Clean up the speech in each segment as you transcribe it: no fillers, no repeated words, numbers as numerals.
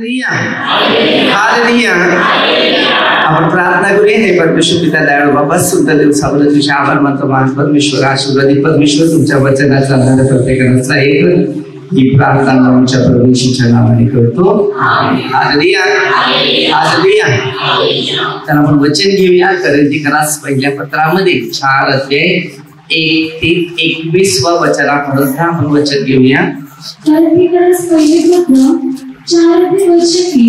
Hallelujah. आपण प्रार्थना करूया. हे परमेश्वर पिता दयाळू बाबा, सुंदर दिवसाबद्दल तुझे आभार मानतो. महान परमेश्वर, आशीर्वादी परमेश्वर, तुमच्या वचनात चालणाऱ्या प्रत्येकाचा एक ही प्रार्थना आमच्या परमेश्वराच्या नावाने करतो. हालेलुया. हालेलुया. तर आपण वचन घेऊया. कोरिन्थीकरास पहिल्या पत्रामध्ये 4 अध्याय 1 ते 21 वचनापर्यंत आपण वचन घेऊया. कोरिन्थीकरास पहिले पत्र 4 अध्याय वचन की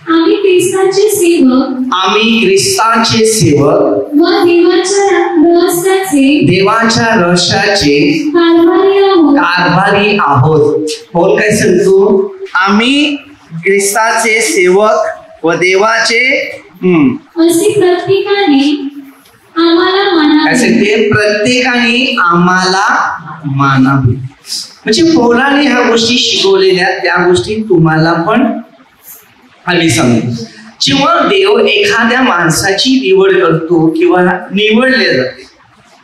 आम्ही ख्रिस्ताचे सेवक व देवाच्या रहस्याचे कारभारी आहोत. बोल काय सांगतो? आम्ही ख्रिस्ताचे सेवक व देवाचे असे प्रत्येकाने आम्हाला मानावे. म्हणजे पौलाने ह्या गोष्टी शिकवलेल्या, त्या गोष्टी तुम्हाला पण आम्ही सांगू. जेव्हा देव एखाद्या माणसाची निवड करतो किंवा निवडले जाते,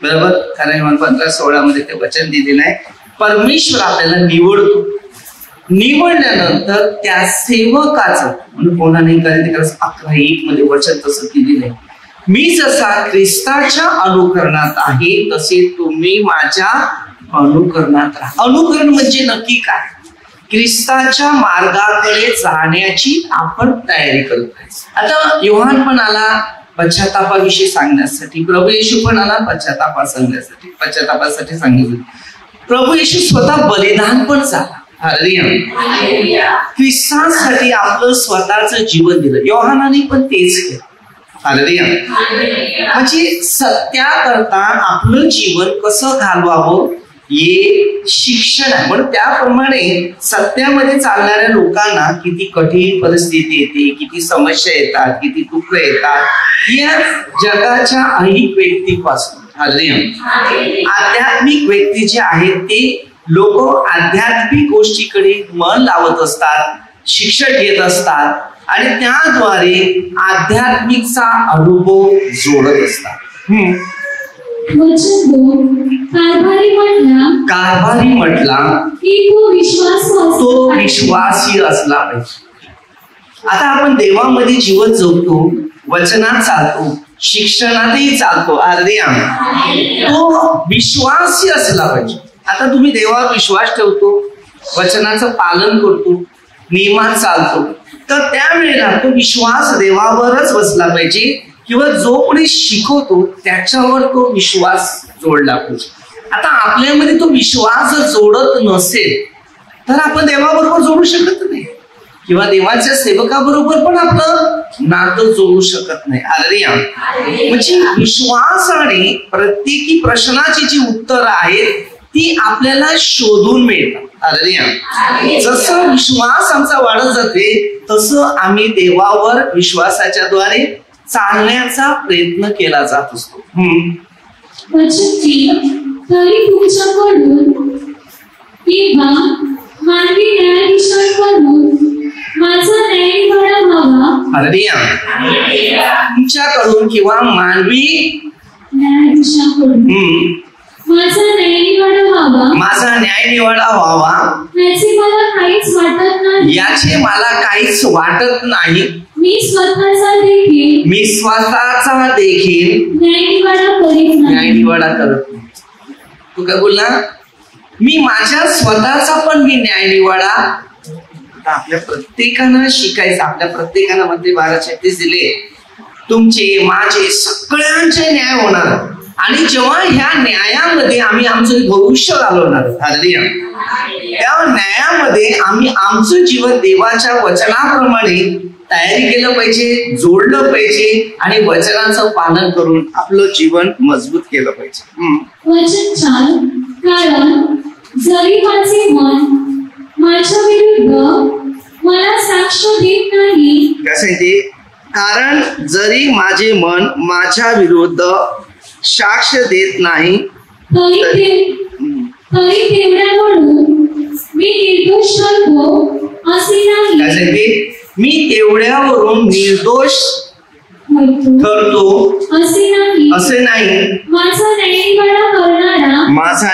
बरोबर? कारण 15:16 मध्ये ते वचन दिलेलं आहे. परमेश्वर आपल्याला निवडतो. निवडल्यानंतर त्या सेवकाचं, म्हणजे कोणाने कोरिन्थीकरास 11:1 मध्ये वचन तसं दिलेलं आहे. मी जसा ख्रिस्ताच्या अनुकरणात आहे तसे तुम्ही माझ्या अनुकरणात राहा. अनुकरण म्हणजे नक्की काय? ख्रिस्ताच्या मार्गाकडे जाण्याची आपण तयारी करतोय. आता योहान पण आला पश्चातापाविषयी सांगण्यासाठी, प्रभू येशू पण आला पश्चातापासाठी सांगितलं. प्रभू येशू स्वतः बलिदान पण झाला. हालेलुया. ख्रिस्तासाठी आपलं स्वतःचं जीवन दिलं. योहानाने पण तेच केलं. हालेलुया. म्हणजे सत्याकरता आपलं जीवन कसं घालवावं हे शिक्षण आहे. म्हणून त्याप्रमाणे सत्यामध्ये चालणाऱ्या लोकांना किती कठीण परिस्थिती येते, किती समस्या येतात, किती दुःख येतात, या जगाच्या अनेक व्यक्तीपासून. हालेलुया. आध्यात्मिक व्यक्ती जे आहेत ते लोक आध्यात्मिक गोष्टीकडे मन लावत असतात, शिक्षण घेत असतात आणि त्याद्वारे आध्यात्मिकचा अनुभव जोडत असतात. वचन 2 कारभारी म्हटला की तो विश्वासी असला पाहिजे. आता आपण देवामध्ये जीवन जगतो, वचनात चालतो, शिक्षणातही चालतो. तो विश्वासी असला पाहिजे. आता तुम्ही देवावर विश्वास ठेवतो, वचनाचं पालन करतो, नियमात चालतो, तर त्यावेळेला तो विश्वास देवावरच बसला पाहिजे किंवा जो कोणी शिकवतो त्याच्यावर तो विश्वास जोडला पाहिजे. आता आपल्यामध्ये तो विश्वास जोडत नसेल तर आपण देवाबरोबर जोडू शकत नाही किंवा देवाच्या सेवकाबरोबर पण आपलं नातं जोडू शकत नाही. हालेलुया. म्हणजे विश्वासाने प्रत्येकी प्रश्नाची जी उत्तरं आहेत ती आपल्याला शोधून मिळतात. हालेलुया. जसं विश्वास आमचा वाढत जाते तसं आम्ही देवावर विश्वासाच्या द्वारे चालण्याचा प्रयत्न केला जात असतो. तरी तुमच्याकडून किंवा मानवी न्यायाधीशांकडून माझा न्यायनिवाडा व्हावा. हालेलुया. तुमच्याकडून किंवा मानवी न्यायाधीशांकडून माझा न्यायनिवाडा व्हावा याचे मला काहीच वाटत नाही. मी स्वतःचा देखील न्यायनिवाडा करत नाही. तू काय बोलला? मी माझ्या स्वतःचा पण मी न्यायनिवाडा. आपल्या प्रत्येकानं शिकायचं. आपल्या प्रत्येकानं मध्ये 12:36 दिले. तुमचे, माझे, सगळ्यांचे न्याय होणार आणि जेव्हा ह्या न्यायामध्ये आम्ही आमचं भविष्य घालवणार. हालेलुया. त्या न्यायामध्ये आम्ही आमचं जीवन देवाच्या वचनाप्रमाणे तयारी केलं पाहिजे, जोडलं पाहिजे आणि वचनाचं पालन करून आपलं जीवन मजबूत केलं पाहिजे. वचन 4 कारण जरी माझे मन माझ्या विरुद्ध मला साक्ष देत नाही. कसं ते? कारण जरी माझे मन माझ्या विरुद्ध साक्ष देत नाही तरी तेवढ्यावरून मी निर्दोष ठरतो असे नाही. मी तेवढ्यावरून निर्दोष ठरतो असे नाही. माझा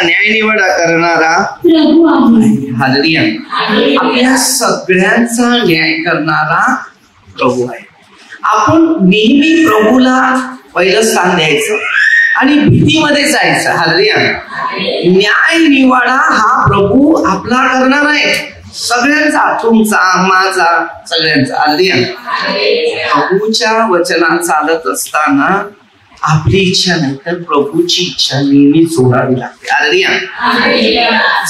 न्यायनिवाडा करणारा प्रभू आहे. हालेलुया. आपल्या सगळ्यांचा न्याय करणारा प्रभू आहे. आपण नेहमी प्रभूला पहिलं स्थान द्यायचं आणि भीतीमध्ये जायचं. हालेलुया. न्याय निवाडा हा प्रभू आपला करणार आहे, सगळ्यांचा, तुमचा, माझा, सगळ्यांचा. हालेलुया. प्रभूच्या वचनात चालत असताना आपली इच्छा नाही तर प्रभूची इच्छा नेहमी जोडावी लागते. हालेलुया.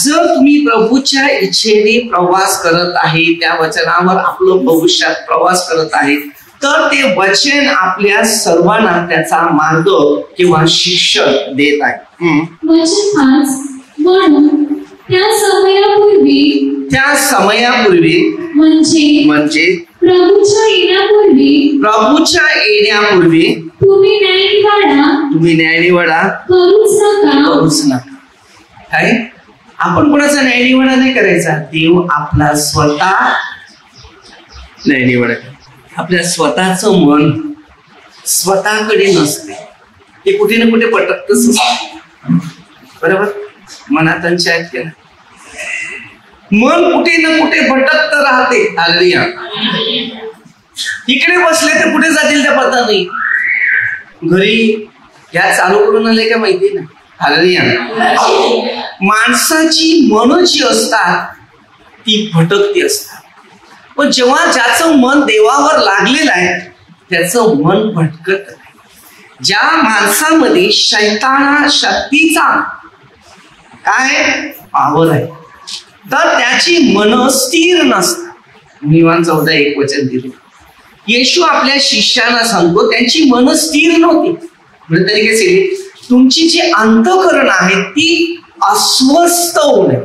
जर तुम्ही प्रभूच्या इच्छेने प्रवास करत आहे, त्या वचनावर आपलं भविष्यात प्रवास करत आहे, तर ते वचन आपल्या सर्वांना त्याचा मार्ग किंवा शिक्षण देत आहे. त्या समयापूर्वी म्हणजे प्रभूच्या येण्यापूर्वी तुम्ही न्यायनिवाडा करूच नका. काय आपण कोणाचा न्यायनिवाडा नाही करायचा. देव आपला स्वतः न्यायनिवाडा. आपल्या स्वतःचं मन स्वतःकडे नसते, ते कुठे ना कुठे पटकतच असते. बरोबर. मनात आहेत केलं मन कुठे ना कुठे भटकत राहते. हालेलुया. इकडे बसले तर कुठे जातील त्या पता नाही. घरी गॅस चालू करून आले का माहिती ना. हालेलुया. माणसाची मन जी असतात ती भटकती असतात, पण जेव्हा ज्याचं मन देवावर लागलेलं आहे त्याचं मन भटकत नाही. ज्या माणसामध्ये शैताना शक्तीचा काय पावर आहे तर त्याची मन स्थिर नसतात. योहान 14:1 वचन दिले. येशू आपल्या शिष्यांना सांगतो त्यांची मन स्थिर नव्हती. म्हणजे त्यांनी काय सांगितले, तुमची जी अंतःकरण आहे ती अस्वस्थ होऊ नये.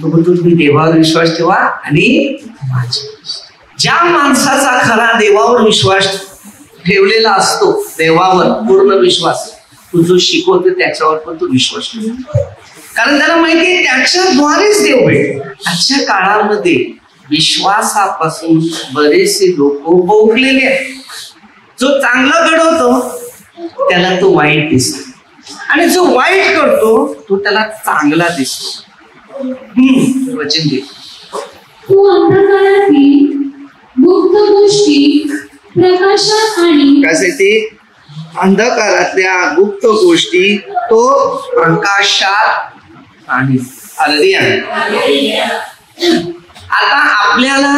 तुम्ही देवावर विश्वास ठेवा आणि ज्या माणसाचा खरा देवावर विश्वास ठेवलेला असतो, देवावर पूर्ण विश्वास, तू जो शिकवतो त्याच्यावर पण तो विश्वास ठेवतो, कारण त्याला माहितीये त्याच्याद्वारेच देव भेट. आजच्या काळामध्ये विश्वासापासून बरेचसे लोक बोगलेले आहेत. जो चांगला घडवतो त्याला तो वाईट दिसतो आणि जो वाईट करतो तो त्याला चांगला दिसतो. वचन दे. तू अंधकारातील गुप्त गोष्टी प्रकाशात आणि कशासाठी? अंधकारातल्या गुप्त गोष्टी तो प्रकाशात आणि. हालेलुया. आता आपल्याला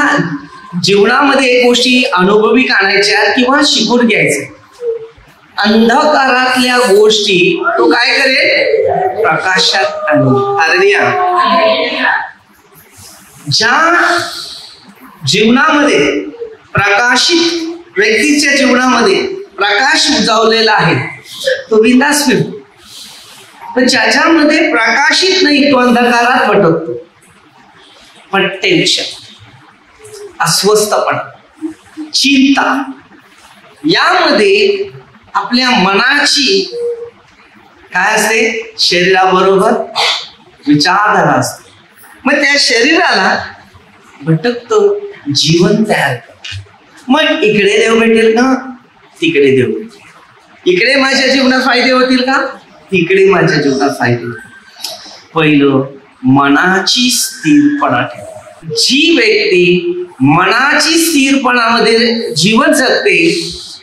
जीवनामध्ये गोष्टी अनुभवी आणायच्या किंवा शिकून घ्यायच्या. अंधकारातल्या गोष्टी तो काय करेल? प्रकाशात आणेल. हालेलुया. ज्या जीवनामध्ये प्रकाशित व्यक्तीच्या जीवनामध्ये प्रकाश उजावलेला आहे तो बिंदास फिरतो, पण ज्याच्यामध्ये प्रकाशित नाही तो अंधकारात भटकतो. पण टेन्शन, अस्वस्थपणा, चिंता यामध्ये आपल्या मनाची काय असते? शरीराबरोबर विचारधारा असते. मग त्या शरीराला भटकतो, जीवन तयार करतो. मग इकडे देव भेटेल का? तिकडे देव भेटेल. इकडे माझ्या जीवनात फायदे होतील का? तिकडे माझ्या जीवनात फायदे होतील. पहिलं मनाची स्थिरपणा ठेवा. जी व्यक्ती मनाची स्थिरपणामध्ये जीवन जगते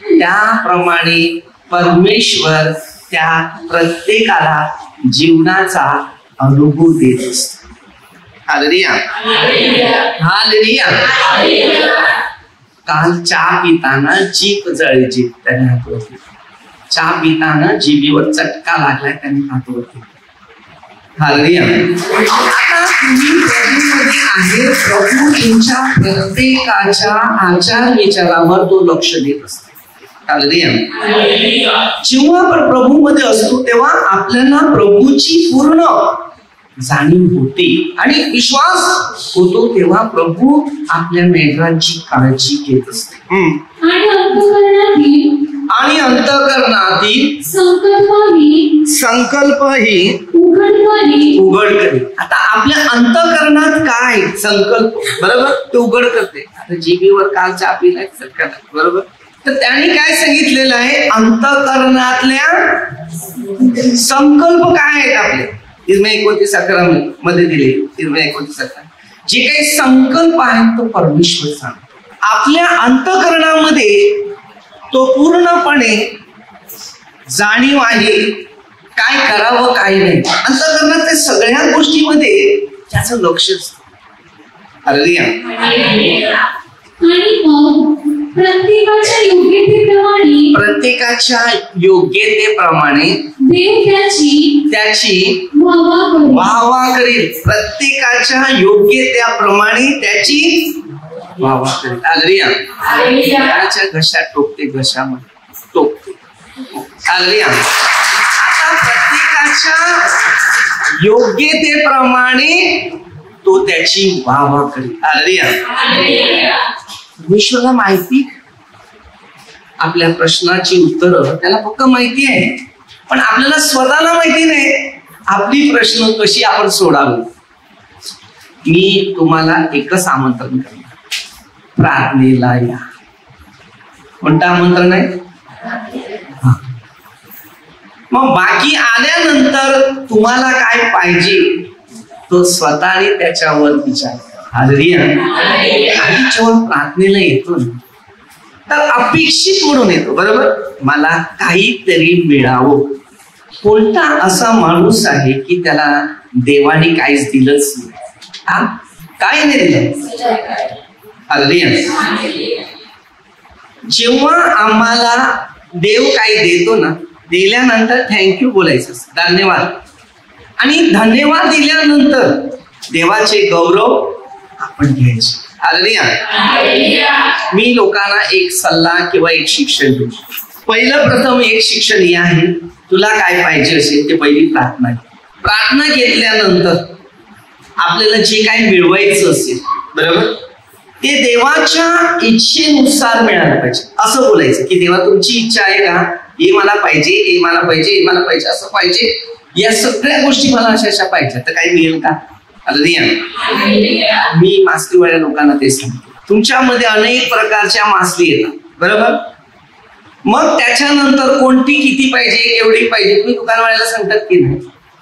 त्याप्रमाणे परमेश्वर त्या प्रत्येकाला जीवनाचा अनुभव देत असतो. हालेलुया. हालेलुया. काल चहा पिताना जीभ जळली, त्याने हात वरती. चहा पिताना जिभेवर चटका लागलाय, त्याने हात वरती. हालेलुया. आता तुम्ही प्रभूमध्ये आहे. प्रभू तुमच्या प्रत्येकाच्या आचार विचारावर तो लक्ष देत असतो. हालेलुया. जेव्हा आपण प्रभूमध्ये असतो तेव्हा आपल्याला प्रभूची पूर्ण जाणीव होते आणि विश्वास होतो. तेव्हा प्रभू आपल्या मेघांची काळजी घेत असते. आणि अंतःकरणातील संकल्प ही उघड करेल. आता आपल्या अंतःकरणात काय संकल्प बरोबर ते उघड करते. आता जिभेवर काल चहा पिलाय बरोबर, तर त्यांनी काय सांगितलेलं आहे, अंतःकरणातल्या संकल्प काय आहेत आपले 29 मध्ये दिले. 29 जे काही संकल्प आहेत तो परमेश्वर सांगतो. आपल्या अंतःकरणामध्ये तो पूर्णपणे जाणीव आहे काय करावं काय नाही. अंतःकरणात सगळ्या गोष्टीमध्ये त्याचं लक्ष असतं. हालेलुया. आणि मग प्रत्येकाच्या योग्यतेप्रमाणे देव त्याची वाहवा करेल. प्रत्येकाच्या योग्यतेप्रमाणे त्याची वाहवा करेल. हालेलुया. त्याच्या घशात टोकते, घशामध्ये टोकते. हालेलुया. आता प्रत्येकाच्या योग्यतेप्रमाणे तो त्याची वाहवा करेल. हालेलुया. परमेश्वराला माहिती, आपल्या प्रश्नाची उत्तरं त्याला फक्त माहिती आहे, पण आपल्याला स्वतःला माहिती नाही आपली प्रश्न कशी आपण सोडावी. मी तुम्हाला एकच आमंत्रण करणार, प्रार्थनेला या. कोणतं आमंत्रण आहे? मग बाकी आल्यानंतर तुम्हाला काय पाहिजे तो स्वतःने त्याच्यावर विचार. हालेलुया. आणि जेव्हा प्रार्थनेला येतो तर अपेक्षित म्हणून येतो, बरोबर. मला काहीतरी मिळावं. कोणता असा माणूस आहे की त्याला देवाने काहीच दिलंच नाही? काय नाही दिलं. हालेलुया. जेव्हा आम्हाला देव काही देतो ना, दिल्यानंतर थँक्यू बोलायचं, धन्यवाद. आणि धन्यवाद दिल्यानंतर देवाचे गौरव आपण घ्यायचे. हालेलुया. मी लोकांना एक सल्ला किंवा एक शिक्षण देऊ. पहिलं प्रथम एक शिक्षण हे आहे, तुला काय पाहिजे असेल ते पहिली प्रार्थना. प्रार्थना घेतल्यानंतर आपल्याला जे काही मिळवायचं असेल, बरोबर, ते देवाच्या इच्छेनुसार मिळालं पाहिजे. असं बोलायचं की देवा तुमची इच्छा आहे का, हे मला पाहिजे, हे मला पाहिजे, हे मला पाहिजे, असं पाहिजे, या सगळ्या गोष्टी मला अशा पाहिजे, तर काही मिळेल का? हालेलुया. मी मासलीवाल्या लोकांना ते सांगतो, तुमच्यामध्ये अनेक प्रकारच्या मासली येतात, बरोबर. मग त्याच्यानंतर कोणती किती पाहिजे, केवढी पाहिजे, तुम्ही दुकानवाल्याला सांगतात की नाही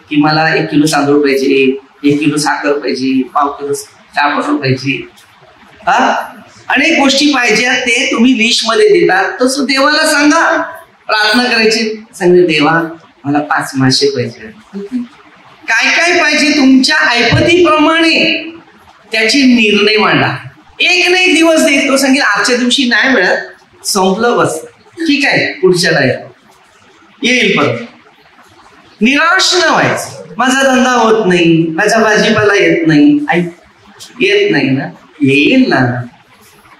की मला 1 किलो तांदूळ पाहिजे, 1 किलो साखर पाहिजे, 1/2 किलो चहा पाहिजे, अनेक गोष्टी पाहिजे, ते तुम्ही लिस्ट मध्ये देतात. तसं देवाला सांगा, प्रार्थना करायची, सांगा देवा मला 5 मासे पाहिजे. काय काय पाहिजे तुमच्या ऐपतीप्रमाणे त्याचे निर्णय मांडा. एक नाही दिवस देत, तो सांगेल आजच्या दिवशी नाही मिळत, संपलं, बस ठीक आहे, पुढच्याला येईल. परत निराश न व्हायचं. माझा धंदा होत नाही, माझा भाजीपाला येत नाही, येत नाही ना, येईल ना.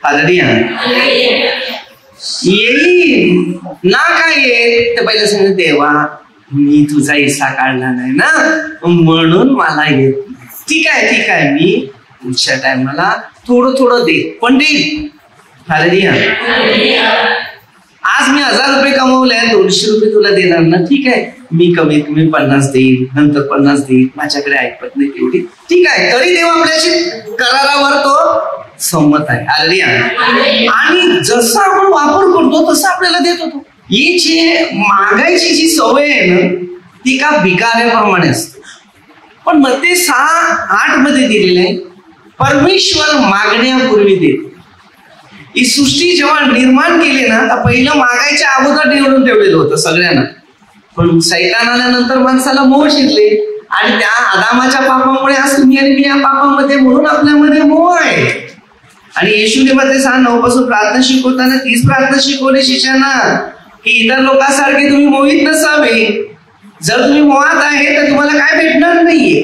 हालेलुया. येईल ना. काय येईल ते पहिलं सांगितलं, देवा मी तुझा हिस्सा काढला नाही ना, म्हणून मला येत नाही. ठीक आहे ठीक आहे, मी पुढच्या टायमाला थोडं थोडं दे, पण देईल. हालेलुया. आज मी 1000 रुपये कमवले, 200 रुपये तुला देणार ना, ठीक आहे, मी कमीत कमी 50 देईल, नंतर 50 देईल, माझ्याकडे ऐकत नाही तेवढी, ठीक आहे, तरी देव आपल्याशी करारावर तो संमत आहे. हालेलुया. आणि जसं आपण वापर करतो तसं आपल्याला देत होतो. ही जी मागायची जी सवय आहे ना, ती का भिकाऱ्याप्रमाणे असते. पण मत्ते 6:8 मध्ये दिलेले आहे, परमेश्वर मागण्यापूर्वी देतो. ही सृष्टी जेव्हा निर्माण केली ना, तर पहिलं मागायच्या अगोदर निवडून ठेवलेलं होतं सगळ्यांना. पण सैतान आल्यानंतर माणसाला मोह शिरले, आणि त्या आदामाच्या पापामुळे आज तुम्ही आणि मी या पापामध्ये, म्हणून आपल्यामध्ये मोह आहे. आणि येशूने मत्ते 6:9 पासून प्रार्थना शिकवताना तीच प्रार्थना शिकवली शिष्यांना की इतर लोकांसारखे तुम्ही मोहित नसावे. जर तुम्ही मोहात आहे तर तुम्हाला काय भेटणार नाहीये,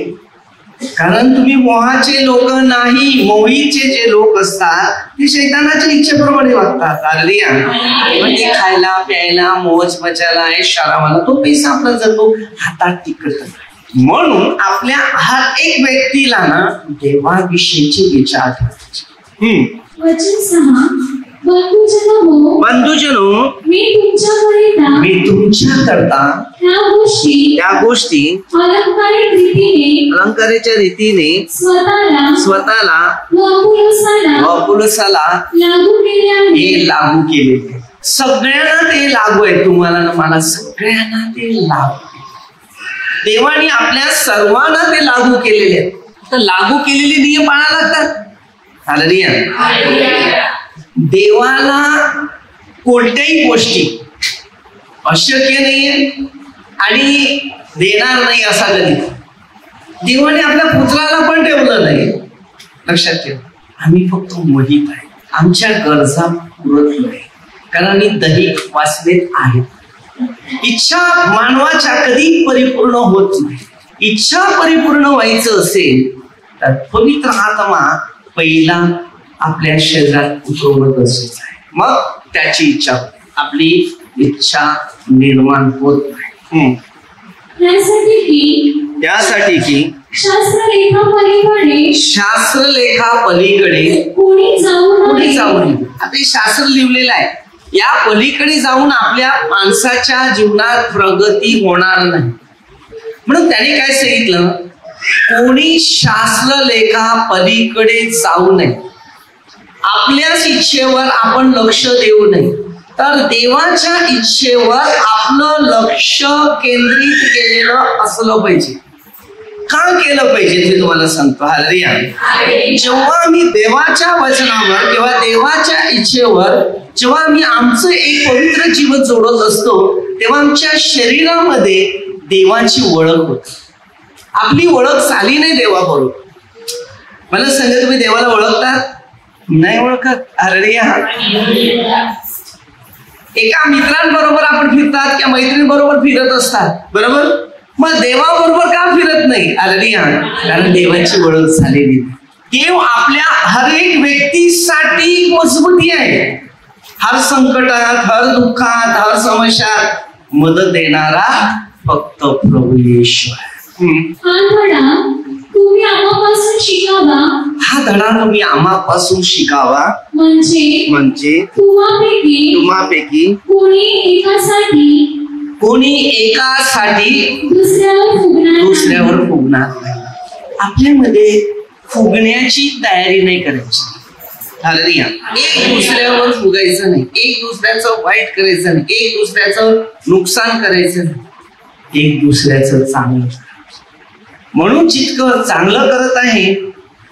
कारण तुम्ही मोहाचे लोक नाही. मोहीचे जे लोक असतात ते शैतानाच्या इच्छेप्रमाणे वागतात. हालेलुया. म्हणजे खायला प्यायला मोज मजाला ऐशारामाला तो पैसा आपला जातो, हातात टिकत. म्हणून आपल्या हर एक व्यक्तीला ना देवाविषयीचे विचार ठेवायचे. वचन 6 बंधुजनो मी तुमच्याकरता त्या गोष्टी अलंकाराच्या रीतीने स्वतःला अपुलसाला हे लागू केले. सगळ्यांना ते लागू आहे, तुम्हाला मला सगळ्यांना ते लागू. देवाने आपल्या सर्वांना ते लागू केलेले आहेत. तर लागू केलेले नियम पाळायला लागतात. हालेलुया. देवाला कोणत्याही गोष्टी अशक्य नाहीये आणि देणार नाही असा कधी देवाने आपल्या पुत्राला पण ठेवलं नाही. लक्षात ठेवा, आम्ही फक्त मोहित आहे, आमच्या गरजा पुरत नाही कारण आम्ही दैहिक वासनेत आहेत. इच्छा मानवाच्या कधी परिपूर्ण होत नाही. इच्छा परिपूर्ण व्हायचं असेल तर पवित्र आत्मा पहिला आपल्या शरीरात उतरवणं गरजेचं आहे, मग त्याची इच्छा होते. आपली इच्छा निर्माण होत नाही. त्यासाठी की शास्त्रलेखा पलीकडे कोणी जाऊ नये. आता शास्त्र लिहिलेलं आहे, या पलीकडे जाऊन आपल्या माणसाच्या जीवनात प्रगती होणार नाही. म्हणून त्याने काय सांगितलं, कोणी शास्त्रलेखा पलीकडे जाऊ नये. आपल्याच इच्छेवर आपण लक्ष देऊ नये, तर देवाच्या इच्छेवर आपलं लक्ष केंद्रित केलेलं असलं पाहिजे. का केलं पाहिजे ते तुम्हाला सांगतो. हालेलुया. जेव्हा आम्ही देवाच्या वचनावर किंवा देवाच्या इच्छेवर जेव्हा आम्ही आमचं एक पवित्र जीवन जोडत असतो, तेव्हा आमच्या शरीरामध्ये देवाची ओळख होते. आपली ओळख झाली नाही देवाबरोबर. मला सांगा, तुम्ही देवाला ओळखतात? नाही ओळखत. हालेलुया. एका मित्रांबरोबर आपण फिरतात किंवा मैत्रिणीबरोबर फिरत असतात, बरोबर. मग देवाबरोबर का फिरत नाही? हालेलुया. कारण देवाची ओळख झालेली. देव आपल्या हर एक व्यक्तीसाठी मजबूती आहे. हर संकटात, हर दुःखात, हर समस्यात मदत देणारा फक्त प्रभू येशू आहे. हा धडा तुम्ही आम्हापासून शिकावा म्हणजे तुम्हापैकी कोणी एकासाठी दुसऱ्यावर फुगणार नाही. आपल्यामध्ये फुगण्याची तयारी नाही करायची. हालेलुया. एक दुसऱ्यावर फुगायचं नाही, एक दुसऱ्याचं वाईट करायचं नाही, एक दुसऱ्याचं नुकसान करायचं नाही, एक दुसऱ्याचं चांगलं. म्हणून जितकं चांगलं करत आहे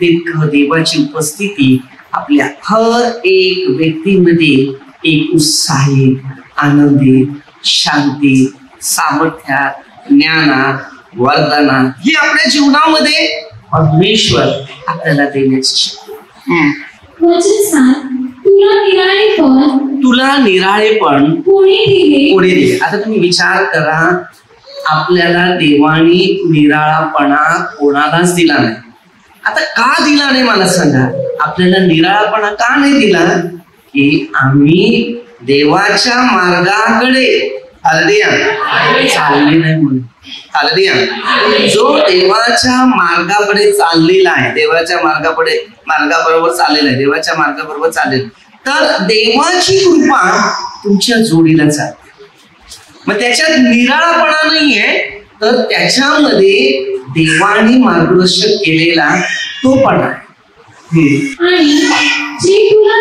तितकं देवाची उपस्थिती आपल्या हर एक व्यक्तीमध्ये एक उत्साही, आनंदी, शांती, सामर्थ्यात, ज्ञानात, वरदानात ही आपल्या जीवनामध्ये परमेश्वर आपल्याला देण्याची तुला निराळेपण कोणी दिले. आता तुम्ही विचार करा, आपल्याला देवाने निराळापणा कोणालाच दिला नाही. आता का दिला नाही मला सांगा. आपल्याला निराळापणा का नाही दिला? की आम्ही देवाच्या मार्गाकडे चालले नाही म्हणून. जो देवाच्या मार्गाकडे चाललेला आहे, देवाच्या मार्गाबरोबर चाललेला आहे, देवाच्या मार्गाबरोबर चालेल, तर देवाची कृपा तुमच्या जोडीला चालते. मग त्याच्यात निराळापणा नाहीये, तर त्याच्यामध्ये देवाने मार्गदर्शन केलेला तो पण आहे. जे तुला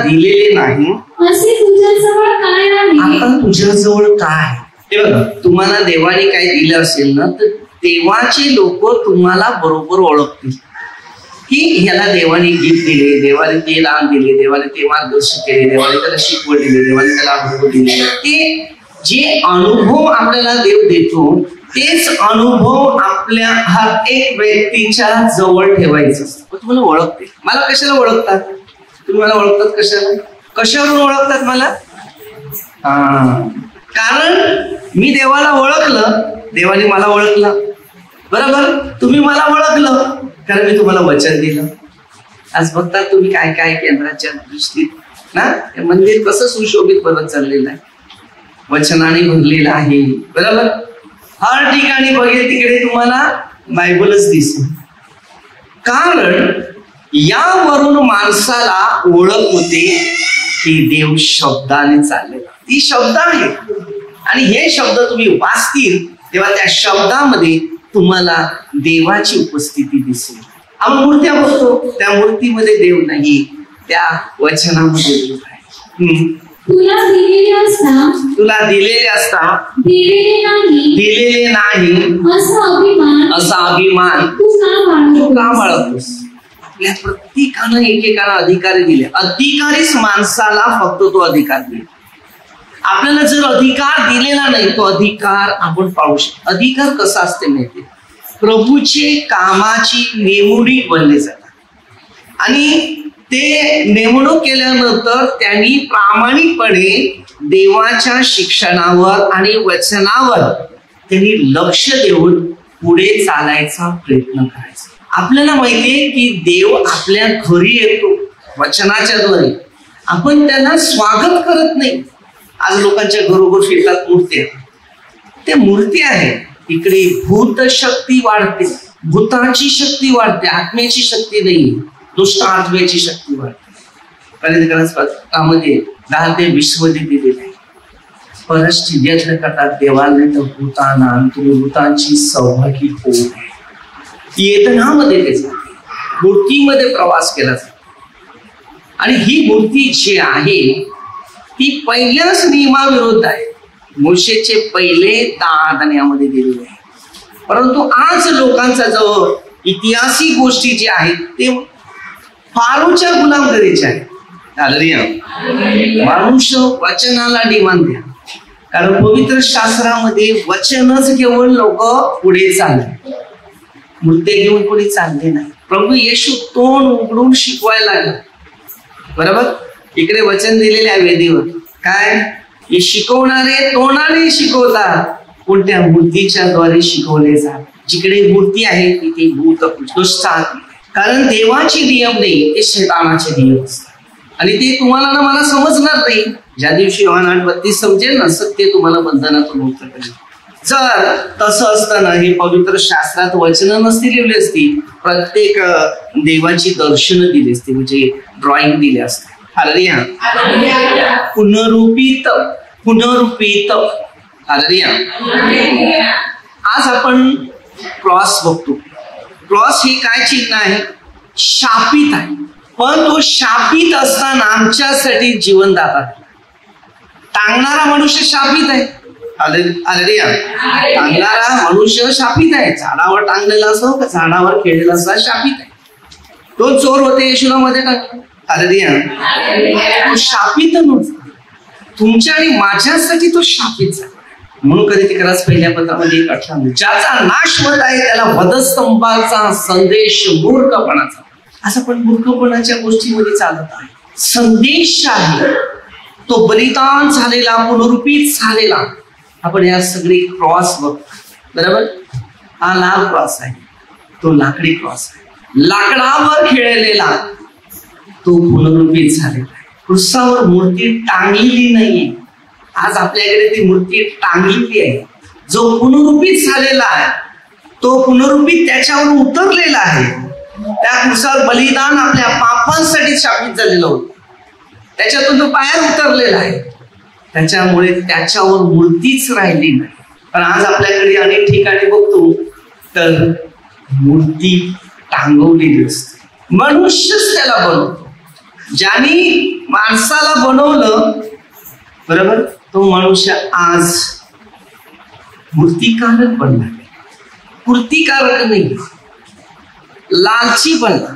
दिलेले नाही असे तुझ्याजवळ काय आहे? आता तुझ्याजवळ काय? ते बघा, तुम्हाला देवाने काय दिलं असेल ना, तर देवाचे लोक तुम्हाला बरोबर ओळखतील की ह्याला देवाने गिफ्ट दिले, देवाने ते दान दिले, देवाने ते मार्गदर्शन केले, देवाने त्याला शिकवण दिली, देवाने त्याला अनुभव दिले. ते जे अनुभव आपल्याला देव देतो तेच अनुभव आपल्या हर एक व्यक्तीच्या जवळ ठेवायचं असतं. तुम्हाला ओळखते. मला कशाला ओळखतात? तुम्ही मला ओळखतात कशाला? कशावरून ओळखतात मला? कारण मी देवाला ओळखलं, देवाने मला ओळखलं, बरोबर. तुम्ही मला ओळखलं कारण मी तुम्हाला वचन दिलं. आज बघता तुम्ही काय काय केंद्राच्या दृष्टीत ना, हे मंदिर कसं सुशोभित बनत चाललेलं आहे, वचनाने भरलेलं आहे, बरोबर. हर ठिकाणी बघेल तिकडे तुम्हाला बायबलच दिसेल. कारण यावरून माणसाला ओळख होते की देव शब्दाने चाललेला. ती शब्द आहे आणि हे शब्द तुम्ही वाचतील तेव्हा त्या शब्दामध्ये तुम्हाला देवाची उपस्थिती दिसेल. आपण मूर्त्या बघतो, त्या मूर्तीमध्ये देव नाही, त्या वचनामध्ये देव आहे. तुला दिलेले असता दिलेले नाही असा अभिमान तू का बाळगतोस? आपल्या प्रत्येकानं एकेकाला अधिकारी दिले. अधिकारीच माणसाला फक्त तो अधिकार दिला. आपल्याला जर अधिकार दिलेला नाही तो अधिकार आपण पाहू शकतो. अधिकार कसा असते माहिती? प्रभूचे कामाची नेमणूक बनले जातात आणि ते नेमणूक केल्यानंतर त्यांनी प्रामाणिकपणे देवाच्या शिक्षणावर आणि वचनावर त्यांनी लक्ष देऊन पुढे चालायचा प्रयत्न करायचा. आपल्याला माहितीये की देव आपल्या घरी येतो वचनाच्या द्वारे. आपण त्यांना स्वागत करत नाही. आज लोकांच्या घरोघर फिरतात मूर्त्या, त्या मूर्ती आहे. इकडे भूत शक्ती वाढते, भूताची शक्ती वाढते, आत्म्याची शक्ती नाही, दुष्ट आत्म्याची शक्ती वाढते. त्यामध्ये 10 ते 20 मध्ये दिलेले आहे. परश्ची यत्न करतात देवाला तर भूताना तुम्ही भूतांची सहभागी होऊ नये. येतनामध्ये ते जाते, मूर्तीमध्ये प्रवास केला जातो. आणि ही मूर्ती जी आहे ती पहिल्याच नियमाविरुद्ध आहे. मोशेचे पहिले 10 आज्ञांमध्ये दिलेले आहे. परंतु आज लोकांचा जवळ ऐतिहासिक गोष्टी जी आहेत ते फारूच्या गुलामगिरीच्या आहेत. मनुष्य वचनाला डिमांड द्या, कारण पवित्र शास्त्रामध्ये वचनच घेऊन लोक पुढे चालले, मुद्दे घेऊन पुढे चालले नाही. प्रभू येशू तोंड उघडून शिकवायला लागला. बरोबर, इकडे वचन दिलेले आहे वेदीवर. काय हे शिकवणारे तोंडाने शिकवतात, कोणत्या मूर्तीच्या द्वारे शिकवले जात. जिकडे मूर्ती आहे तिथे भूत दुष्टात. कारण देवाचे नियम नाही, ते शैतानाचे नियम असतात. आणि ते तुम्हाला ना मला समजणार नाही. ज्या दिवशी योहान 8:32 समजेल ना, सत्य तुम्हाला बंधनातून मुक्त करेल. जर तसं असताना हे पवित्र शास्त्रात वचन नसती लिहिली असती, प्रत्येक देवाची दर्शनं दिली असती, म्हणजे ड्रॉइंग दिले असते. हालेलुया. पुनरुपित हालेलुया. आज आपण क्रॉस बघतो. क्रॉस हे काय चिन्ह आहे? शापित आहे. पण तो शापित असताना आमच्यासाठी जीवनदाता. टांगणारा मनुष्य शापित आहे. हालेलुया. टांगणारा मनुष्य शापित आहे. झाडावर टांगलेला असो का झाडावर खेळलेला असा शापित आहे. तो चोर होते, येशूला मध्ये टाकला. हालेलुया. तो शापित नव्हता. तुमच्या आणि माझ्यासाठी तो शापित झाला. म्हणून कधी तिकराच पहिल्या पत्रामध्ये 18 ज्याचा नाश होत आहे त्याला वधस्तंभाचा संदेश मूर्खपणाचा. असं पण मूर्खपणाच्या गोष्टीमध्ये चालत आहे. संदेश आहे तो बलिदान झालेला, पुनरुपित झालेला. आपण या सगळे क्रॉस बघतो. बरोबर, हा लाल क्रॉस आहे, तो लाकडी क्रॉस आहे. लाकडावर खेळलेला तो पुनरुपित झालेला आहे. क्रुसावर मूर्ती टांगलेली नाहीये. आज आपल्याकडे ती मूर्ती टांगलेली आहे. जो पुनरुपित झालेला आहे तो पुनरुपित त्याच्यावर उतरलेला आहे. त्या क्रुसावर बलिदान आपल्या पापांसाठी शापित झालेलं होतं. त्याच्यातून तो बाहेर उतरलेला आहे. त्याच्यामुळे त्याच्यावर मूर्तीच राहिली नाही. पण आज आपल्याकडे अनेक ठिकाणी बघतो तर मूर्ती टांगवलेली असते. मनुष्यच त्याला बनवतो. ज्याने माणसाला बनवलं, बरोबर, तो मनुष्य आज मूर्तिकारक बनला. मूर्तिकारक नाही, लालची बनला.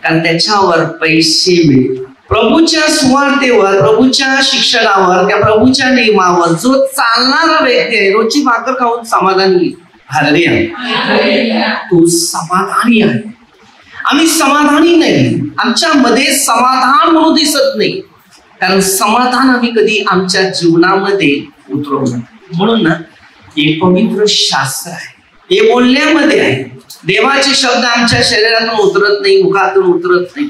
कारण त्याच्यावर पैसे मिळेल. प्रभूच्या सुवार्तेवर, प्रभूच्या शिक्षणावर, त्या प्रभूच्या नियमावर जो चालणारा व्यक्ती आहे, रोजची भाकर खाऊन समाधानी. हालेलुया. तो समाधानी आहे. आम्ही समाधानी नाही. आमच्या मध्ये समाधान म्हणून दिसत नाही, कारण समाधान आम्ही कधी आमच्या जीवनामध्ये उतरवलं. म्हणून ना हे पवित्र शास्त्र आहे, हे बोलण्यामध्ये आहे. देवाचे शब्द आमच्या शरीरातून उतरत नाही, मुखातून उतरत नाही.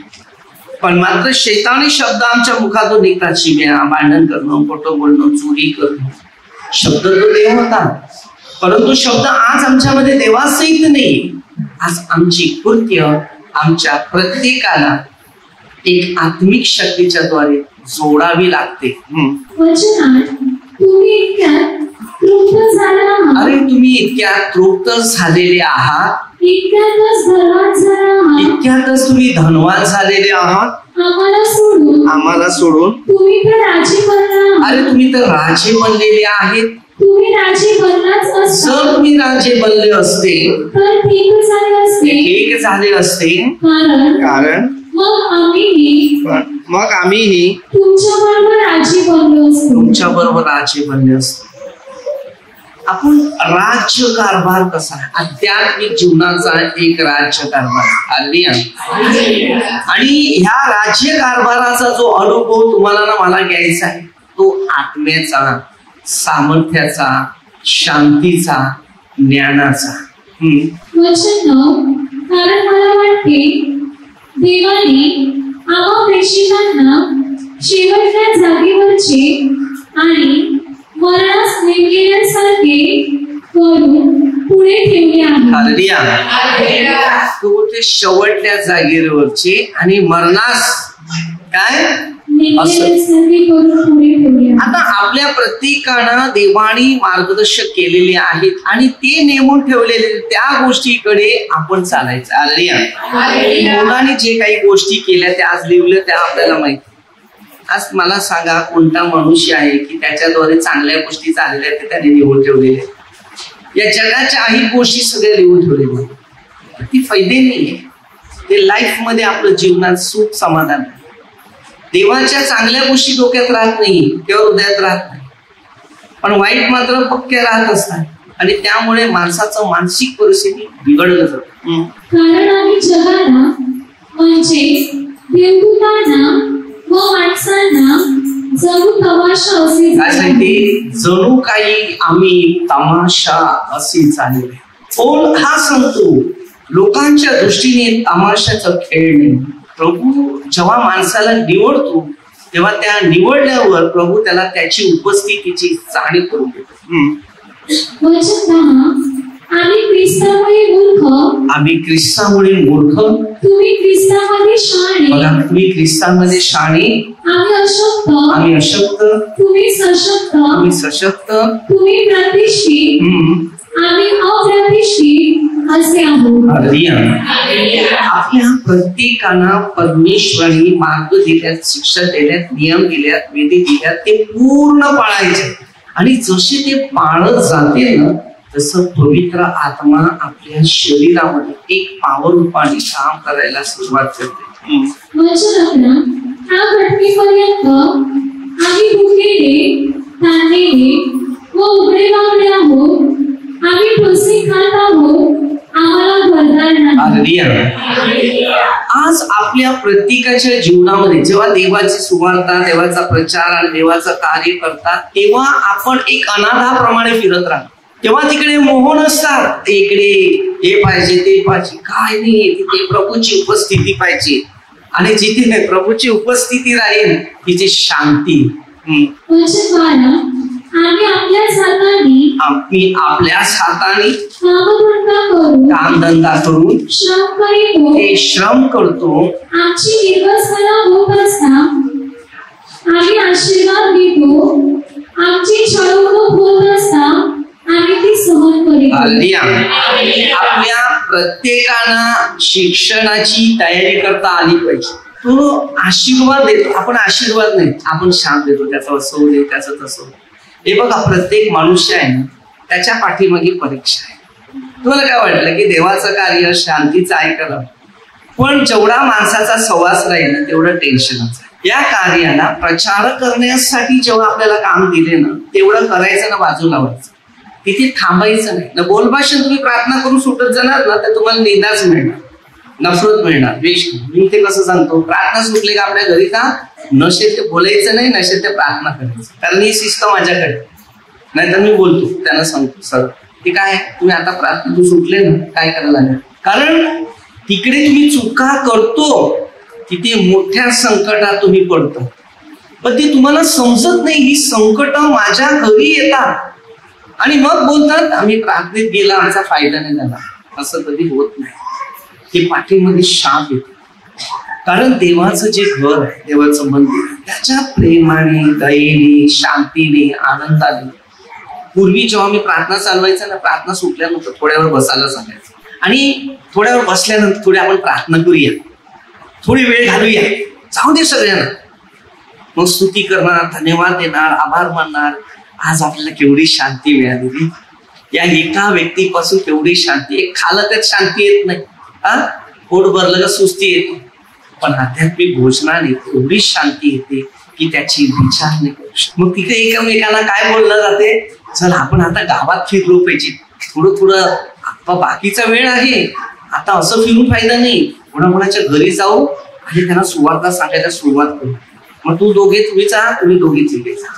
पण मात्र शैतानी शब्द आमच्या मुखातून निघतात. शिव्या, भांडण करणं, खोटं बोलणं, चोरी करणं. शब्द तो देव होता, परंतु शब्द आज आमच्यामध्ये देवासहित नाही. आज आमची कृत्य आमच्या प्रत्येकाला एक आत्मिक शक्तीच्या द्वारे जोडावी लागते. वचनात तुम्ही इतक्यात तृप्त झाला आहात. अरे तुम्ही इतक्या तृप्त झालेले आहात, इतक्यातच धनवान झाला आहात. इतक्यातच तुम्ही धनवान झालेले आहात. आम्हाला सोडून तुम्ही तर राजे बनला आहात. अरे तुम्ही तर राजे बनलेले आहेत. तुम्ही राजे बनलाच असता. जर तुम्ही राजे बनले असते तर ठीक झाले असते. एक झाले असते. कारण मग आम्हीही तुमच्या बरोबर राजे बनलो असतो. तुमच्या बरोबर राजे बनले असतो. आपण राज्य कारभार कसा, आध्यात्मिक जीवनाचा एक राज्य कारभार आणि ह्या राज्य कारभाराचा जो अनुभव तुम्हाला ना मला घ्यायचा आहे तो आत्म्याचा, सामर्थ्याचा, शांतीचा, ज्ञानाचा. कारण मला वाटते देवाने आम्हा प्रेषितांना शेवटच्या जागेवरचे आणि मरणास नेमलेल्यासारखे करून पुढे ठेवले आहे. ते शेवटल्या जागेवरचे आणि मरणास काय आता आपल्या प्रत्येकानं देवानी मार्गदर्शक केलेले आहेत आणि ते नेमून ठेवलेले त्या गोष्टीकडे आपण चालायचं. मुलांनी जे काही गोष्टी केल्या त्या आज लिहिल्या त्या आपल्याला माहिती. आज मला सांगा कोणता मनुष्य आहे की त्याच्याद्वारे चांगल्या गोष्टी चाललेल्या आहेत त्याने लिहून ठेवलेल्या. या जगाच्या काही गोष्टी सगळ्या लिहून ठेवलेल्या ती फायदे नाहीये. ते लाईफ मध्ये आपलं जीवनात सुख समाधान. देवाच्या चांगल्या गोष्टी डोक्यात राहत नाही किंवा हृदयात राहत नाही, पण वाईट मात्र पक्क्या राहत असतात आणि त्यामुळे माणसाचं मानसिक परिस्थिती बिघडलं जातं. कारण आम्ही जगाला म्हणजे देवदूतांना व माणसांना जणू तमाशा असे जणू काही आम्ही तमाशा असे चालले. कोण हा सांगतो लोकांच्या दृष्टीने तमाशाचा खेळ नाही. प्रभू जेव्हा माणसाला निवडतो तेव्हा त्या निवडल्यावर प्रभू त्याला त्याची उपस्थितीची जाणीव करून देतो. आम्ही ख्रिस्तामुळे मूर्ख, तुम्ही ख्रिस्तामध्ये शहाणे. बघा तुम्ही ख्रिस्तामध्ये शहाणे, आम्ही अशक्त, तुम्ही सशक्त, आम्ही सशक्त, तुम्ही प्रतिष्ठित, आम्ही अप्रतिष्ठित असे आहोत. आपल्या प्रत्येकाला परमेश्वराने मार्ग दिल्यात, शिक्षा दिल्यात, नियम दिल्यात, विधी दिल्यात, ते पूर्ण पाळायचे आणि जसे ते पाळत जाते ना तसं पवित्र आत्मा आपल्या शरीरामध्ये एक पावर रूपाने काम करायला सुरुवात करते. ह्या घटनेपर्यंत आम्ही भुकेले, ताणलेले व उघडे लावले आहोत. आम्ही ठोसे खात आहोत, आम्हाला घरदार नाही. आज आपल्या प्रत्येकाच्या जीवनामध्ये जेव्हा देवाची सुवार्ता, देवाचा प्रचार आणि देवाचं कार्य करतात तेव्हा आपण एक अनाथाप्रमाणे फिरत राहतो. तेव्हा तिकडे मोह नसतात, इकडे हे पाहिजे ते पाहिजे, काय नाही. तिथे प्रभूची उपस्थिती पाहिजे आणि जिथे प्रभूची उपस्थिती राहील तिथे शांती. आम्ही आपल्याच हाताने कामधंदा करून श्रम करतो. आमची निर्वसना होत असता आम्ही आशीर्वाद घेतो. आमची छळवणूक होत असता आम्ही ती सहन करीत. आपल्या प्रत्येकानं शिक्षणाची तयारी करता आली पाहिजे. तो आशीर्वाद देतो, आपण आशीर्वाद नाही, आपण शांत देतो. त्याचं असं दे, त्याचं तसं. हे बघा प्रत्येक मनुष्य आहे ना त्याच्या पाठीमागे परीक्षा आहे. तुम्हाला काय वाटलं की देवाचं कार्य शांतीचं ऐकलं, पण जेवढा माणसाचा सहवास राहील ना तेवढं टेन्शनच आहे. या कार्याला प्रचार करण्यासाठी जेव्हा आपल्याला काम दिले ना तेवढं करायचं ना बाजूला व्हायचं, तिथे थांबायचं नाही. ना बोलभाषण तुम्ही प्रार्थना करून सुटत जाणार ना तर तुम्हाला निंदाच मिळणार, नफरत मिळणार, द्वेष. मी ते कसं सांगतो, प्रार्थना सुटले का आपल्या घरी का नशेल ते बोलायचं नाही, नशेल ते प्रार्थना करायचं. कारण ही शिस्त माझ्याकडे नाही तर मी बोलतो त्यांना सांगतो सर ते काय तुम्ही आता प्रार्थना तू सुटले ना काय करायला लागेल. कारण तिकडे तुम्ही चुका करतो तिथे मोठ्या संकटात तुम्ही पडतो, पण ते तुम्हाला समजत नाही. ही संकट माझ्या घरी येतात आणि मग बोलतात आम्ही प्रार्थनेत गेला आमचा फायदा नाही झाला. असं कधी होत नाही. की पाठीमध्ये शाप येतो. कारण देवाचं जे घर आहे, देवाचं मंदिर, त्याच्या प्रेमाने, दयेने, शांतीने, आनंदाने. पूर्वी जेव्हा मी प्रार्थना चालवायचा ना, प्रार्थना सुटल्यानंतर थोड्या वेळ बसायला सांगायचं आणि थोड्या वेळ बसल्यानंतर थोडी आपण प्रार्थना करूया, थोडी वेळ घालूया, जाऊ दे सगळ्यांना. मग स्तुती करणार, धन्यवाद देणार, आभार मानणार. आज आपल्याला केवढी शांती मिळाली, या एका व्यक्तीपासून केवढी शांती. एक खालं त्यात शांती येत नाही, पोट भरलं का सुस्ती येते, पण आध्यात्मिक भोजनाने एवढी शांती येते की त्याची विचार नाही करू शकत. मग तिथे एकमेकांना काय बोललं जाते, चल आपण आता गावात फिरलो पाहिजे, थोडं थोडं बाकीचा वेळ आहे, आता असं फिरून फायदा नाही, कोणाकोणाच्या घरी जाऊ आणि त्यांना सुवार्ता सांगायला सुरुवात करू. मग तू तुम्ही जा, तुम्ही दोघे तिघे जा,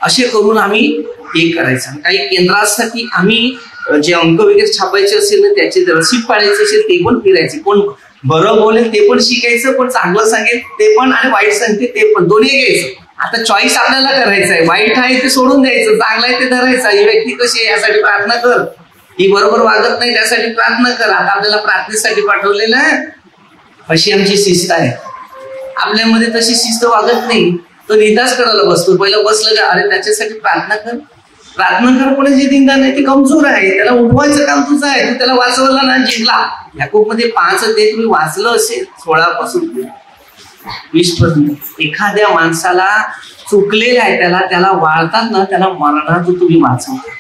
असे करून आम्ही हे करायचं. काही केंद्र असतात की आम्ही जे अंक वगैरे छापायचे असेल ना, त्याचे रसीद पाडायचे असेल ते पण फिरायचे. कोण बरं बोलेल ते पण शिकायचं, पण चांगलं सांगेल ते पण, आणि वाईट सांगते ते पण, दोन्ही घ्यायचं. आता चॉईस आपल्याला करायचं आहे. वाईट आहे ते सोडून द्यायचं, चांगलं आहे ते धरायचं. ही व्यक्ती कशी आहे यासाठी प्रार्थना कर, ही बरोबर वागत नाही त्यासाठी प्रार्थना कर. आता आपल्याला प्रार्थनेसाठी पाठवलेलं आहे, अशी आमची शिस्त आहे. आपल्यामध्ये तशी शिस्त वागत नाही. तो निदास करायला बसतो, पहिलं बसलं का अरे त्याच्यासाठी प्रार्थना कर. प्रार्थना कर पण जे दिंदा नाही ते कमजोर आहे, त्याला उठवायचं काम तुझं आहे. तू त्याला वाचवला ना, जिंकला. याकोब मध्ये 5 ते तुम्ही वाचलं असेल 16 पासून 20 पर्यंत. एखाद्या माणसाला चुकलेलं आहे, त्याला वाळतात ना, त्याला मरणात तुम्ही वाचवता.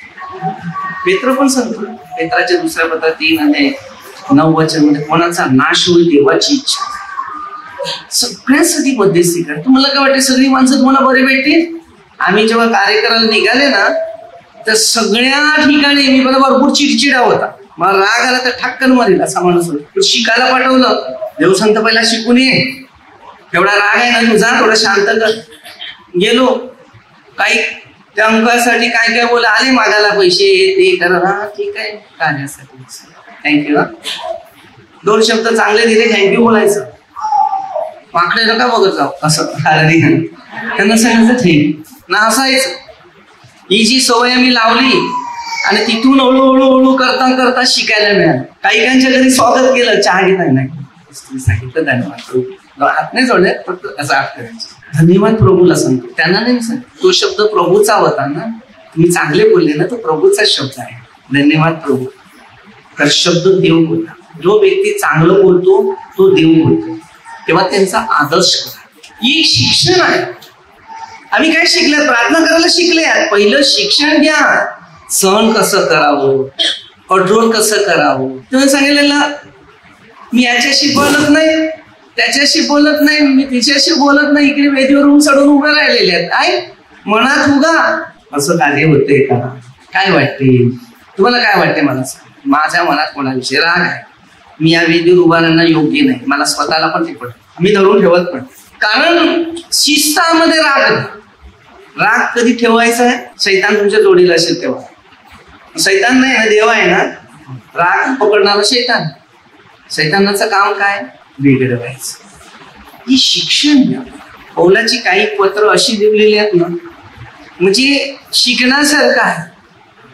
पेत्र पण सांगतो, पेत्राच्या दुसऱ्या पत्रात 3:9 मध्ये कोणाचा नाश होईल देवाची इच्छा. सगळ्यांसाठी मध्यस्थी करा. तुम्हाला काय वाटते सगळी माणसं तुम्हाला बरे भेटतील? आम्ही जेव्हा कार्य करायला निघाले ना, तर सगळ्या ठिकाणी मी भरपूर चिडचिडा होता. मला राग आला तर ठक्कन मारील असा माणूस होता. शिकायला पाठवलं, देव सांगतो पहिला शिकून ये, एवढा राग आहे ना तुझा, थोडं शांत कर. गेलो, काही त्या अंकासाठी काय काय बोला, आले मागायला पैसे ते करा. हा ठीक आहे, कार्यासाठी थँक्यू. 2 शब्द चांगले दिले, थँक्यू बोलायचं. माकडे नका बघत जाऊ असं. त्यांना सांगायचं ठीक ना, हसायचं. ही जी सवय आम्ही लावली आणि तिथून हळूहळू करता करता शिकायला मिळालं. काही घरी स्वागत केलं, चहा घेता नाही सांगितलं धन्यवाद, हात नाही जोडले, फक्त असं हात करायचं. धन्यवाद प्रभूला सांगतो, त्यांना नाही सांगतो. तो शब्द प्रभूचा होता ना, तुम्ही चांगले बोलले ना, तो प्रभूचा शब्द आहे. धन्यवाद प्रभू. तर शब्द देव बोलला. जो व्यक्ती चांगलं बोलतो तो देव बोलतो, तेव्हा त्यांचा आदर्श करा. ही शिक्षण आहे. आम्ही काय शिकले? प्रार्थना करायला शिकले. पहिलं शिक्षण घ्या, सहन कसं करावं, कंट्रोल कसं करावं. तुम्ही सांगितलेलं मी याच्याशी बोलत नाही, त्याच्याशी बोलत नाही, मी तिच्याशी बोलत नाही, इकडे वेदीवरून चढून उभे राहिलेले आहेत. काय मनात उगा असं कार्य होते का? काय वाटते तुम्हाला? काय वाटते मला सांग. माझ्या मनात कोणाविषयी राग आहे, मी या वेदीवर उभा राहणं योग्य नाही, मला स्वतःला पण ते पडत, मी धरून ठेवत पण. कारण शिस्तामध्ये राग कधी ठेवायचा आहे? शैतान तुमच्या जोडीला असेल तेव्हा. शैतान नाही ना, देव आहे ना. राग पकडणारा शैतान. शैतानाचं काम काय? बिघडवायचं. ही शिक्षण घ्या. पौलाची काही पत्र अशी लिहिलेली आहेत ना, म्हणजे शिकण्यासारखं आहे.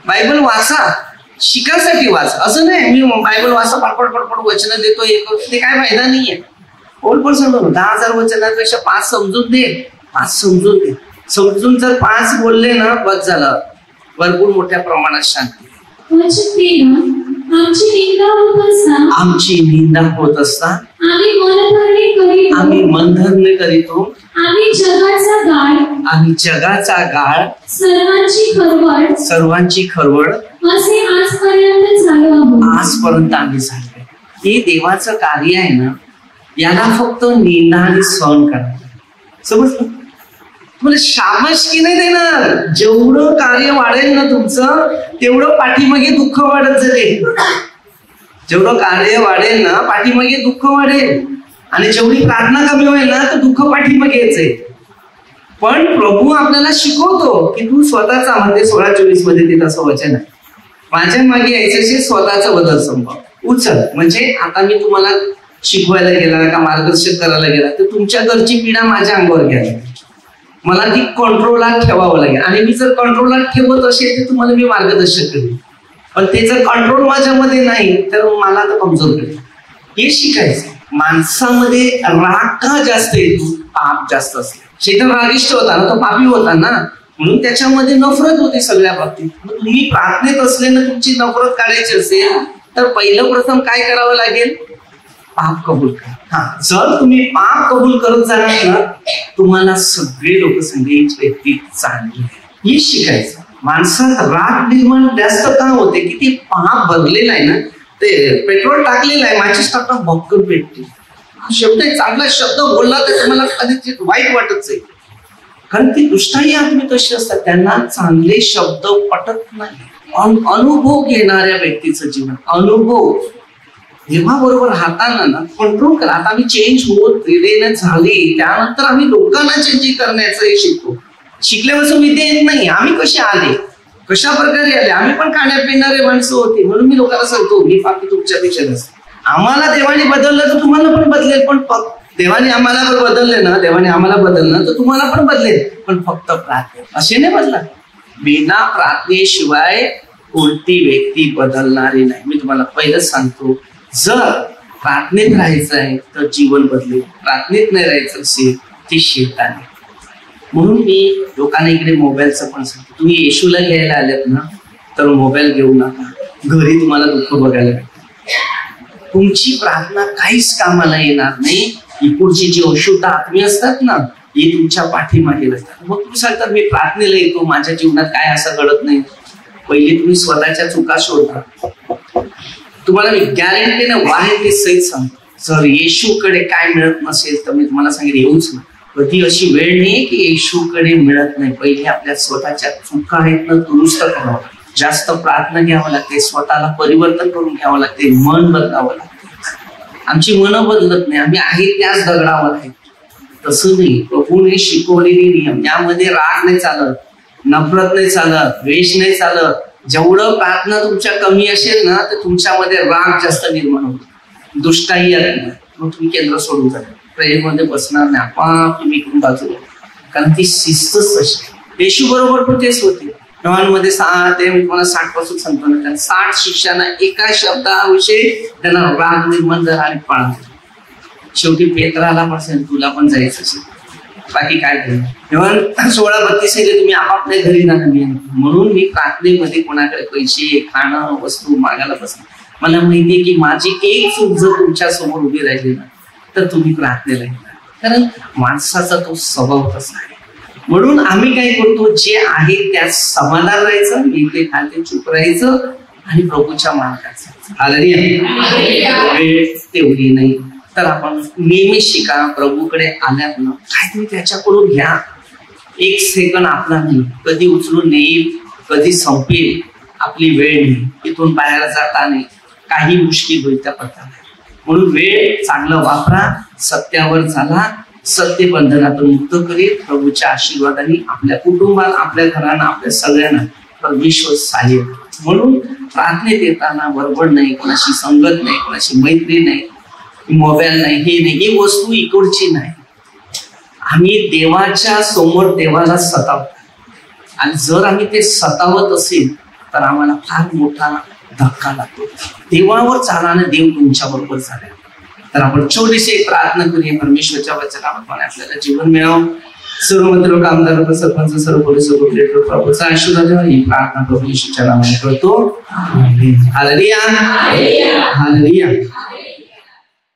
बायबल वाचा, शिकायसाठी वाचा. असं नाही मी बायबल वाचा पडपड वचन देतो, ते काय फायदा नाहीये. पौल पण सांगतो 10,000 वचनापेक्षा 5 समजून दे, 5 समजून दे. समजून जर 5 बोलले ना, बस झालं. भरपूर मोठ्या प्रमाणात शांती. आमची निंदा होत असता आम्ही मनधरणे करीतो. आम्ही जगाचा गाळ सर्वांची खरवड आजपर्यंत आम्ही झालो. हे देवाचं कार्य आहे ना, याला फक्त निंदा आणि सहन करा. समजलं? तुम्हाला शाबासकी नाही देणार. जेवढं कार्य वाढेल ना तुमचं, तेवढं पाठीमागे दुःख वाढत जाईल. जेवढं कार्य वाढेल ना, पाठीमागे दुःख वाढेल. आणि जेवढी प्रार्थना कमी होईल ना, तर दुःख पाठीमागे यायचंय. पण प्रभू आपल्याला शिकवतो की तू स्वतःचा, म्हणजे 16:24 मध्ये ते तसं वचन आहे, माझ्या मागे यायचं स्वतःचा बदल संभव उचल. म्हणजे आता मी तुम्हाला शिकवायला गेला का मार्गदर्शन करायला गेला, तर तुमच्या घरची पीडा माझ्या अंगावर घ्यायला, मला ती कंट्रोलात ठेवावं लागेल. आणि मी जर कंट्रोलात ठेवत असेल तर तुम्हाला मी मार्गदर्शन करेन. पण ते जर कंट्रोल माझ्यामध्ये नाही तर मला तर कमजोर करेल. हे शिकायचं. माणसामध्ये राग का जास्त येतो? पाप जास्त असते. शैतान रागिष्ट होता ना, तो पापी होता ना, म्हणून त्याच्यामध्ये नफरत होती सगळ्या बाबतीत. तुम्ही प्रार्थनेत असल्यानं तुमची नफरत काढायची असेल तर पहिलं प्रथम काय करावं लागेल? पाप कबूल करा. जर तुम्ही पाप कबूल करत जाणार ना, तुम्हाला सगळे लोक सांगेल व्यक्ती चांगली. हे शिकायचं. माणसात राग निर्माण जास्त का होते की ते पाप भरलेलं आहे ना, ते पेट्रोल टाकलेलं आहे, माचीस टाकता भक्कम पेटते. शब्द चांगला शब्द बोलला तर तुम्हाला कदाचित वाईट वाटत जाईल, कारण ती दुष्टाई आत्मे कशी असतात, त्यांना चांगले शब्द पटत नाही. अनुभव घेणाऱ्या व्यक्तीचं जीवन, अनुभव जेव्हा बरोबर राहताना ना कंट्रोल करा. आता आम्ही चेंज होत झाले, त्यानंतर आम्ही लोकांना चेंज करण्याचं हे शिकतो. शिकल्यापासून मी ते येत नाही. आम्ही कसे आले, कशा प्रकारे आले, आम्ही पण खाण्यापिणारे माणसं होती. म्हणून मी लोकांना सांगतो मी बाकी तुमच्यापेक्षा नसते. आम्हाला देवाने बदललं तर तुम्हाला पण बदलेल, पण देवाने आम्हाला जर बदलले ना, देवाने आम्हाला बदललं तर तुम्हाला पण बदलेल, पण फक्त प्रार्थना असे नाही बदला. बिना प्रार्थनेशिवाय कोणती व्यक्ती बदलणारी नाही. मी तुम्हाला पहिलंच सांगतो, जर प्रार्थनेत राहायचं आहे तर जीवन बदलेल, प्रार्थनेत नाही राहायचं असेल ते शैतान आहे. म्हणून मी लोकांना इकडे मोबाईलचं पण सांगतो, तुम्ही येशूला घ्यायला आलेत ना तर मोबाईल घेऊ नका. घरी तुम्हाला दुःख बघायला भेटतं. तुमची प्रार्थना काहीच कामाला येणार नाही. इकडची जी अशुद्ध आत्मे असतात ना, हे तुमच्या पाठीमागे असतात. मग तुम्ही सांगतात मी प्रार्थनेला येतो, माझ्या जीवनात काय असं घडत नाही. पहिले तुम्ही स्वतःच्या चुका शोधा. तुम्हाला मी गॅरंटीने वारंटी सहित सांगतो, जर येशूकडे काय मिळत नसेल तर मी तुम्हाला सांगेन येऊच ना. कधी अशी वेळ नाही की येशूकडे मिळत नाही. पहिले आपल्या स्वतःच्या चुका आहेत ना दुरुस्त करावं, जास्त प्रार्थना घ्यावं लागते, स्वतःला परिवर्तन करून घ्यावं लागते, मन बदलावं लागते. आमची मनं बदलत नाही, आम्ही आहे त्याच दगडावर आहे. तसं नाही. प्रभूने शिकवलेले नियम, यामध्ये राग नाही चालत, नफरत नाही चालत, द्वेष नाही चालत. जेवढं प्रार्थना तुमच्या कमी असेल ना तर तुमच्यामध्ये राग जास्त निर्माण होतो, दुष्टाई येत नाही. मग तुम्ही केंद्र सोडून जाता, प्रेममध्ये बसणार नाही, आपाप तुम्ही इकडून बाजूला, कारण ती शिस्तच तशी. येशू बरोबर पण तेच होते. मध्ये 6 ते मी तुम्हाला 60 पासून सांगतो ना, 60 शिष्याना एका शब्दाविषयी त्यांना राग निर्माण झाला आणि पळा. शेवटी पेत्राला पण तुला पण जायचं असेल, बाकी काय करेल. तेव्हा 16-32 तुम्ही आपापल्या घरी जाणार. म्हणून मी प्रार्थनेमध्ये कोणाकडे पैसे, खाणं, वस्तू मागायला बसणार. मला माहितीये की माझी एक चूक जर तुमच्या समोर उभी राहिली ना तर तुम्ही प्रार्थनेला येणार, कारण माणसाचा तो स्वभाव तसा आहे. म्हणून आम्ही काय करतो, जे आहे त्यात समाधान राहायचं, मी ते खाते चूप राहायचं आणि प्रभूच्या मार्गात जायचं. वेळ तेवढी नाही तर आपण नेहमी शिका. प्रभूकडे आल्यात ना काहीतरी त्याच्याकडून घ्या. 1 सेकंद आपला नाही, कधी उचलून नेईल, कधी संपेल, आपली वेळ नाही. इथून बाहेर जाता नाही, काही मुश्किल होईल त्या पत्राला. म्हणून वेळ चांगला वापरा, सत्यावर चाला, सत्य बंधनातून मुक्त करेल. प्रभूच्या आशीर्वादाने आपल्या कुटुंबात, आपल्या घरांना, आपल्या सगळ्यांना परमेश्वर सहाय्य. म्हणून प्रार्थनेत येताना बरोबर नाही, कोणाशी संगत नाही, कोणाशी मैत्री नाही, मोबाईल नाही, हे नाही, ही वस्तू इकडची नाही. आम्ही देवाच्या समोर देवाला सतावतो, आणि जर आम्ही ते सतावत असेल तर आम्हाला फार मोठा धक्का लागतो. देवावर चालाने देव तुमच्या बरोबर झाले. तर आपण छोटीशी एक प्रार्थना करूया. परमेश्वरच्या वचनाप्रमाणे आपल्याला जीवन मिळावं. सर्व मंत्र, आमदार, सरपंच, सर्व पोलीस, प्रभूचा आशीर्वाद द्यावा. ही प्रार्थना प्रभू येशूच्या नावाने करतो. Hallelujah, hallelujah.